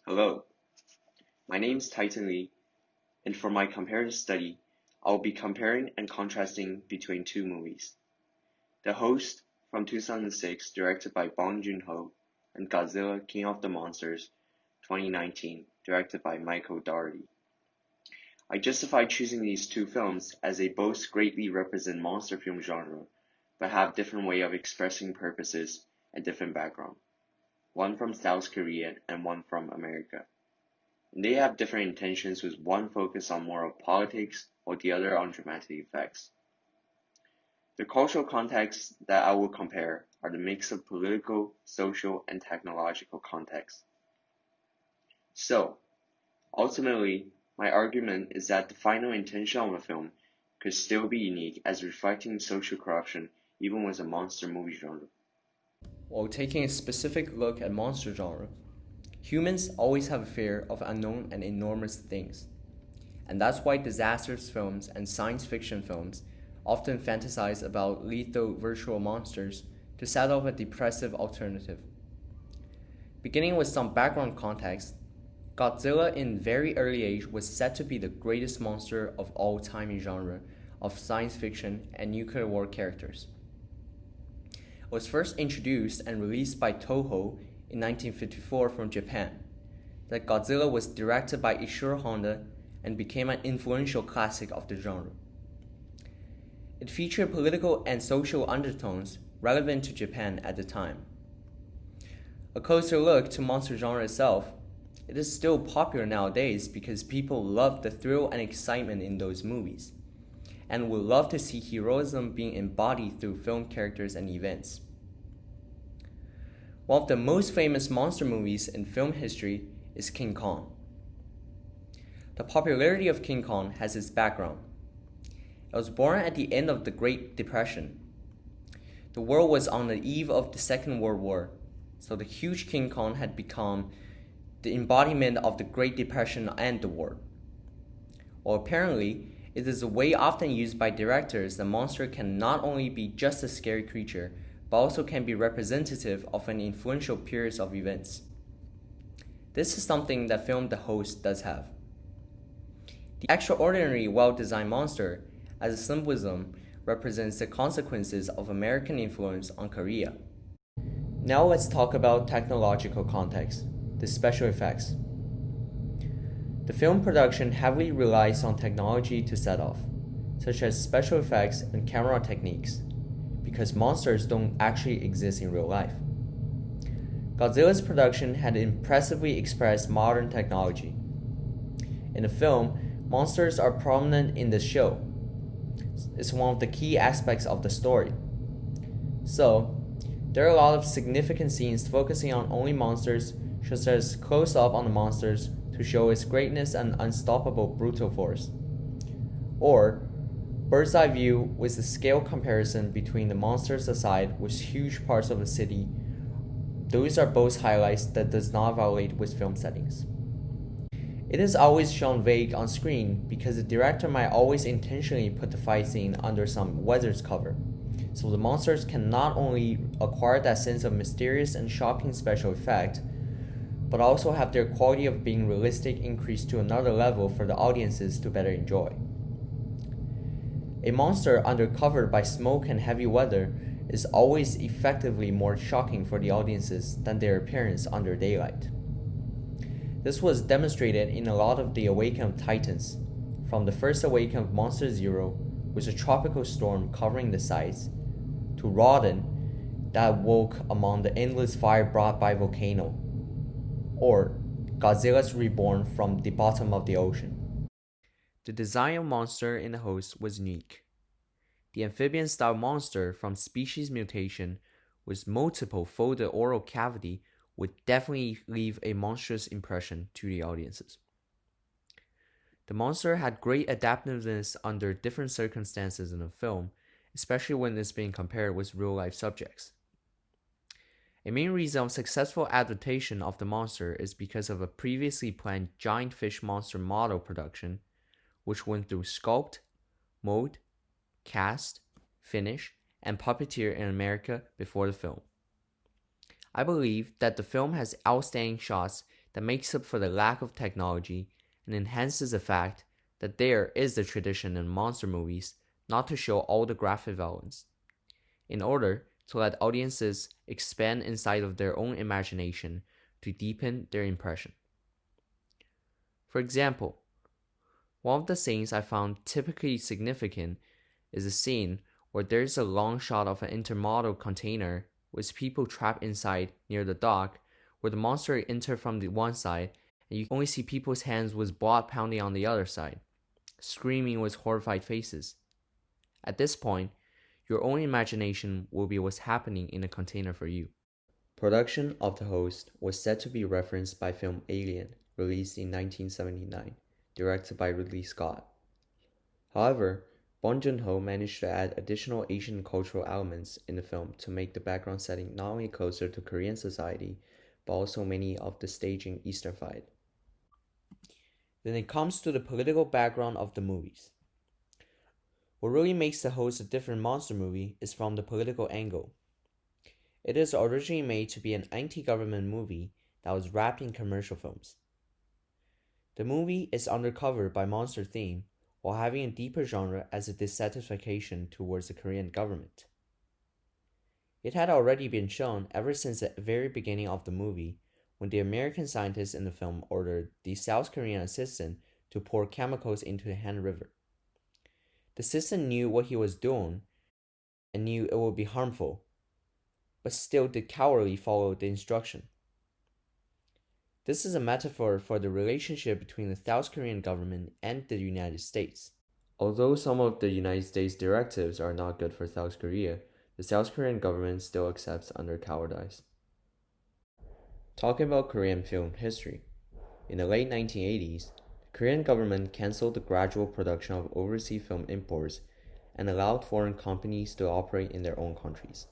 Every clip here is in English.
Hello, my name is Titan Lee, and for my comparative study, I will be comparing and contrasting between two movies. The Host from 2006, directed by Bong Joon-ho, and Godzilla King of the Monsters 2019, directed by Michael Dougherty. I justify choosing these two films as they both greatly represent monster film genre, but have different way of expressing purposes and different background. One from South Korea and one from America. They have different intentions, with one focused on more of politics while the other on dramatic effects. The cultural contexts that I will compare are the mix of political, social, and technological contexts. So, ultimately, my argument is that the final intention of a film could still be unique as reflecting social corruption even with a monster movie genre. While taking a specific look at monster genre, humans always have a fear of unknown and enormous things. And that's why disastrous films and science fiction films often fantasize about lethal virtual monsters to set off a depressive alternative. Beginning with some background context, Godzilla in very early age was said to be the greatest monster of all time in genre of science fiction and nuclear war characters. It was first introduced and released by Toho in 1954 from Japan. That Godzilla was directed by Ishiro Honda and became an influential classic of the genre. It featured political and social undertones relevant to Japan at the time. A closer look to monster genre itself, it is still popular nowadays because people love the thrill and excitement in those movies, and would love to see heroism being embodied through film characters and events. One of the most famous monster movies in film history is King Kong. The popularity of King Kong has its background. It was born at the end of the Great Depression. The world was on the eve of the Second World War, so the huge King Kong had become the embodiment of the Great Depression and the war. Well, apparently, it is a way often used by directors that monster can not only be just a scary creature, but also can be representative of an influential period of events. This is something that film The Host does have. The extraordinary, well-designed monster, as a symbolism, represents the consequences of American influence on Korea. Now let's talk about technological context, the special effects. The film production heavily relies on technology to set off, such as special effects and camera techniques, because monsters don't actually exist in real life. Godzilla's production had impressively expressed modern technology. In the film, monsters are prominent in the show. It's one of the key aspects of the story. So, there are a lot of significant scenes focusing on only monsters, such as close-up on the monsters to show its greatness and unstoppable brutal force. Or, bird's eye view with the scale comparison between the monsters aside with huge parts of the city. Those are both highlights that does not violate with film settings. It is always shown vague on screen because the director might always intentionally put the fight scene under some weather's cover, so the monsters can not only acquire that sense of mysterious and shocking special effect, but also have their quality of being realistic increased to another level for the audiences to better enjoy. A monster under cover by smoke and heavy weather is always effectively more shocking for the audiences than their appearance under daylight. This was demonstrated in a lot of the Awakening of Titans, from the first Awakening of Monster Zero, with a tropical storm covering the sides, to Rodan, that woke among the endless fire brought by volcano, or Godzilla's reborn from the bottom of the ocean. The design of monster in The Host was unique. The amphibian-style monster from species mutation with multiple folded oral cavity would definitely leave a monstrous impression to the audiences. The monster had great adaptiveness under different circumstances in the film, especially when it's being compared with real-life subjects. A main reason of successful adaptation of the monster is because of a previously planned giant fish monster model production, which went through sculpt, mold, cast, finish, and puppeteer in America before the film. I believe that the film has outstanding shots that makes up for the lack of technology and enhances the fact that there is the tradition in monster movies not to show all the graphic violence, in order to let audiences expand inside of their own imagination to deepen their impression. For example, one of the scenes I found typically significant is a scene where there's a long shot of an intermodal container with people trapped inside near the dock, where the monster enters from the one side and you only see people's hands with blood pounding on the other side, screaming with horrified faces. At this point, your own imagination will be what's happening in the container for you. Production of The Host was said to be referenced by film Alien, released in 1979, directed by Ridley Scott. However, Bong Joon-ho managed to add additional Asian cultural elements in the film to make the background setting not only closer to Korean society, but also many of the staging Easternified. Then it comes to the political background of the movies. What really makes The Host a different monster movie is from the political angle. It is originally made to be an anti-government movie that was wrapped in commercial films. The movie is undercover by monster theme while having a deeper genre as a dissatisfaction towards the Korean government. It had already been shown ever since the very beginning of the movie when the American scientist in the film ordered the South Korean assistant to pour chemicals into the Han River. The assistant knew what he was doing and knew it would be harmful, but still did cowardly follow the instruction. This is a metaphor for the relationship between the South Korean government and the United States. Although some of the United States directives are not good for South Korea, the South Korean government still accepts under cowardice. Talking about Korean film history, in the late 1980s, the Korean government canceled the gradual production of overseas film imports and allowed foreign companies to operate in their own countries.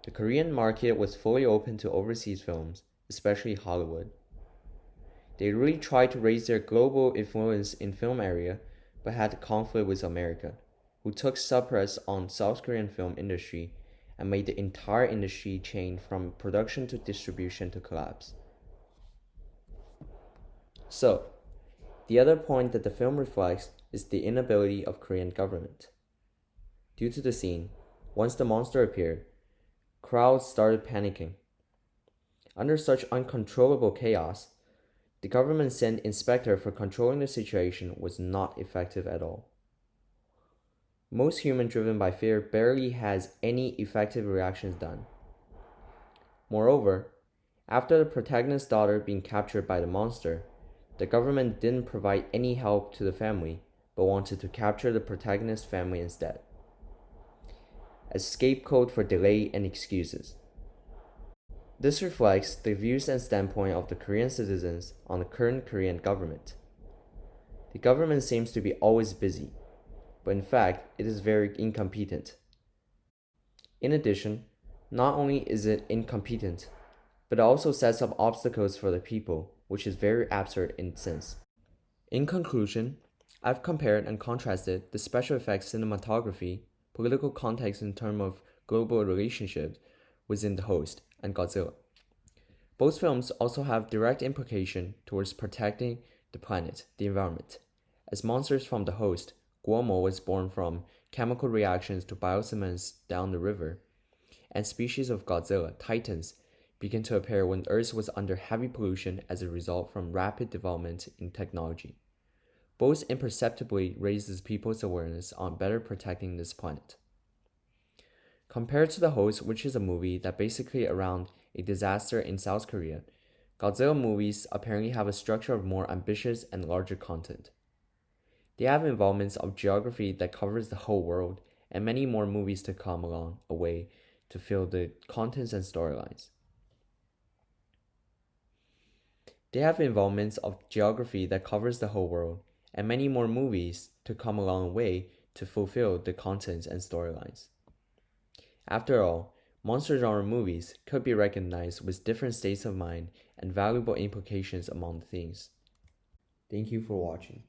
The Korean market was fully open to overseas films, especially Hollywood. They really tried to raise their global influence in film area, but had conflict with America, who took suppress on South Korean film industry and made the entire industry chain from production to distribution to collapse. So, the other point that the film reflects is the inability of Korean government. Due to the scene, once the monster appeared, crowds started panicking. Under such uncontrollable chaos, the government sent inspector for controlling the situation was not effective at all. Most human driven by fear barely has any effective reactions done. Moreover, after the protagonist's daughter being captured by the monster, the government didn't provide any help to the family, but wanted to capture the protagonist's family instead, as scapegoat for delay and excuses. This reflects the views and standpoint of the Korean citizens on the current Korean government. The government seems to be always busy, but in fact, it is very incompetent. In addition, not only is it incompetent, but it also sets up obstacles for the people, which is very absurd in sense. In conclusion, I've compared and contrasted the special effects cinematography, political context in terms of global relationships within The Host and Godzilla. Both films also have direct implication towards protecting the planet, the environment. As monsters from The Host, Guomo was born from chemical reactions to biocements down the river, and species of Godzilla, Titans, began to appear when Earth was under heavy pollution as a result from rapid development in technology. Both imperceptibly raises people's awareness on better protecting this planet. Compared to The Host, which is a movie that basically around a disaster in South Korea, Godzilla movies apparently have a structure of more ambitious and larger content. They have involvements of geography that covers the whole world, and many more movies to come along a way to fill the contents and storylines. They have involvements of geography that covers the whole world, and many more movies to come along a way to fulfill the contents and storylines. After all, monster genre movies could be recognized with different states of mind and valuable implications among the themes. Thank you for watching.